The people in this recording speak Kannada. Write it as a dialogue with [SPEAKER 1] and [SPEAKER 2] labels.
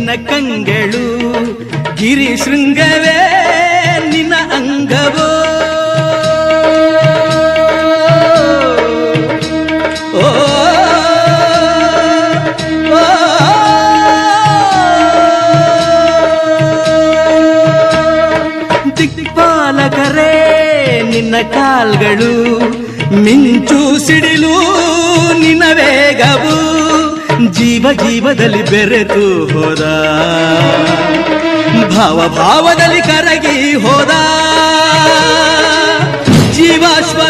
[SPEAKER 1] ನಿನ್ನ ಕಂಗಳು, ಗಿರಿ ಶೃಂಗವೇ ನಿನ್ನ ಅಂಗವೋ. ದಿಕ್ಪಾಲಕರೇ ನಿನ್ನ ಕಾಲ್ಗಳು, ಮಿಂಚು ಸಿಡಿಲು ನಿನ್ನ ವೇಗವು, ಜೀವ ಜೀವದಲ್ಲಿ ಬೆರೆತು ಹೋದ, ಭಾವ ಭಾವದಲ್ಲಿ ಕರಗಿ ಹೋದ, ಜೀವಾಶ್ವ